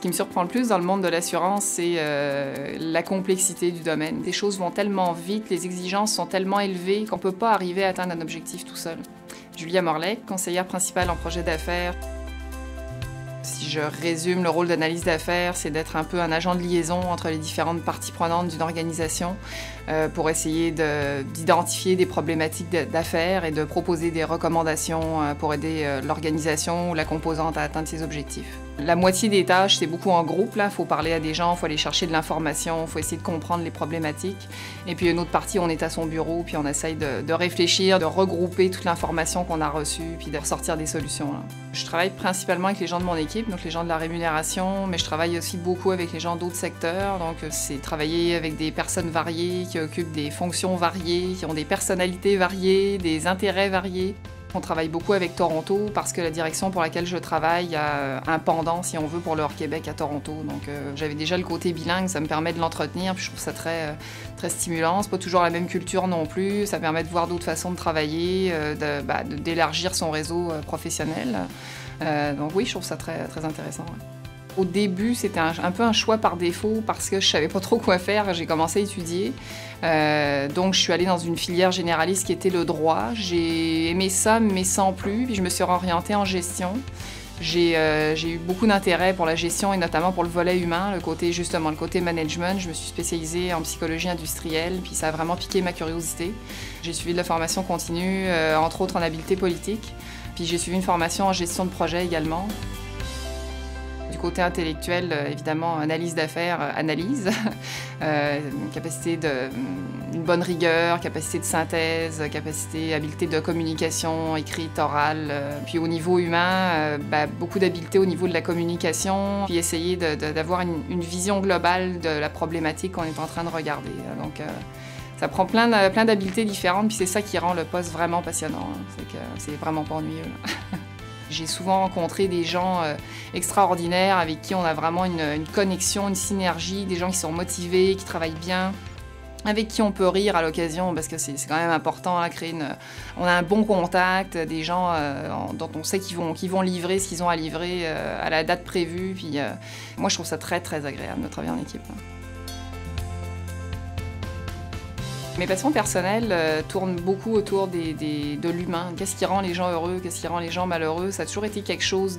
qui me surprend le plus dans le monde de l'assurance, c'est la complexité du domaine. Les choses vont tellement vite, les exigences sont tellement élevées qu'on ne peut pas arriver à atteindre un objectif tout seul. Julia Morlec, conseillère principale en projet d'affaires. Si je résume le rôle d'analyse d'affaires, c'est d'être un peu un agent de liaison entre les différentes parties prenantes d'une organisation pour essayer d'identifier des problématiques d'affaires et de proposer des recommandations pour aider l'organisation ou la composante à atteindre ses objectifs. La moitié des tâches, c'est beaucoup en groupe. Il faut parler à des gens, il faut aller chercher de l'information, il faut essayer de comprendre les problématiques. Et puis une autre partie, on est à son bureau, puis on essaye de réfléchir, de regrouper toute l'information qu'on a reçue, puis de ressortir des solutions. Je travaille principalement avec les gens de mon équipe, donc les gens de la rémunération, mais je travaille aussi beaucoup avec les gens d'autres secteurs. Donc c'est travailler avec des personnes variées, qui occupent des fonctions variées, qui ont des personnalités variées, des intérêts variés. On travaille beaucoup avec Toronto parce que la direction pour laquelle je travaille a un pendant, si on veut, pour le Hors-Québec à Toronto. Donc j'avais déjà le côté bilingue, ça me permet de l'entretenir, puis je trouve ça très stimulant. C'est pas toujours la même culture non plus, ça permet de voir d'autres façons de travailler, d'élargir son réseau professionnel. Donc oui, je trouve ça très intéressant. Ouais. Au début, c'était un peu un choix par défaut parce que je savais pas trop quoi faire. J'ai commencé à étudier. Donc, je suis allée dans une filière généraliste qui était le droit. J'ai aimé ça, mais sans plus. Puis je me suis réorientée en gestion. J'ai eu beaucoup d'intérêt pour la gestion et notamment pour le volet humain, le côté management. Je me suis spécialisée en psychologie industrielle, puis ça a vraiment piqué ma curiosité. J'ai suivi de la formation continue, entre autres en habileté politique. Puis j'ai suivi une formation en gestion de projet également. Du côté intellectuel, évidemment, analyse d'affaires, analyse, capacité une bonne rigueur, capacité de synthèse, habileté de communication écrite, orale. Puis au niveau humain, beaucoup d'habileté au niveau de la communication, puis essayer d'avoir une vision globale de la problématique qu'on est en train de regarder. Donc, ça prend plein d'habiletés différentes, puis c'est ça qui rend le poste vraiment passionnant. C'est que c'est vraiment pas ennuyeux. J'ai souvent rencontré des gens extraordinaires avec qui on a vraiment une connexion, une synergie, des gens qui sont motivés, qui travaillent bien, avec qui on peut rire à l'occasion, parce que c'est quand même important à créer on a un bon contact, des gens dont on sait qu'ils vont livrer ce qu'ils ont à livrer à la date prévue. Puis, moi, je trouve ça très agréable de travailler en équipe. Mes passions personnelles tournent beaucoup autour de l'humain. Qu'est-ce qui rend les gens heureux? Qu'est-ce qui rend les gens malheureux? Ça a toujours été quelque chose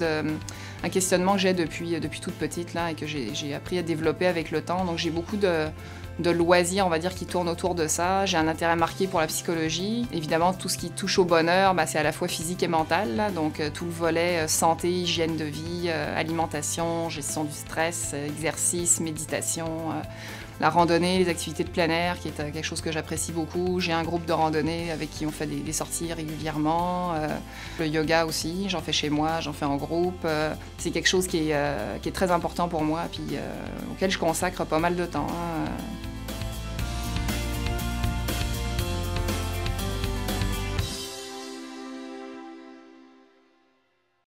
un questionnement que j'ai depuis toute petite là, et que j'ai appris à développer avec le temps. Donc j'ai beaucoup de loisirs, on va dire, qui tournent autour de ça. J'ai un intérêt marqué pour la psychologie. Évidemment, tout ce qui touche au bonheur, c'est à la fois physique et mental. Là. Donc tout le volet santé, hygiène de vie, alimentation, gestion du stress, exercice, méditation. La randonnée, les activités de plein air, qui est quelque chose que j'apprécie beaucoup. J'ai un groupe de randonnée avec qui on fait des sorties régulièrement. Le yoga aussi, j'en fais chez moi, j'en fais en groupe. C'est quelque chose qui est très important pour moi, puis auquel je consacre pas mal de temps.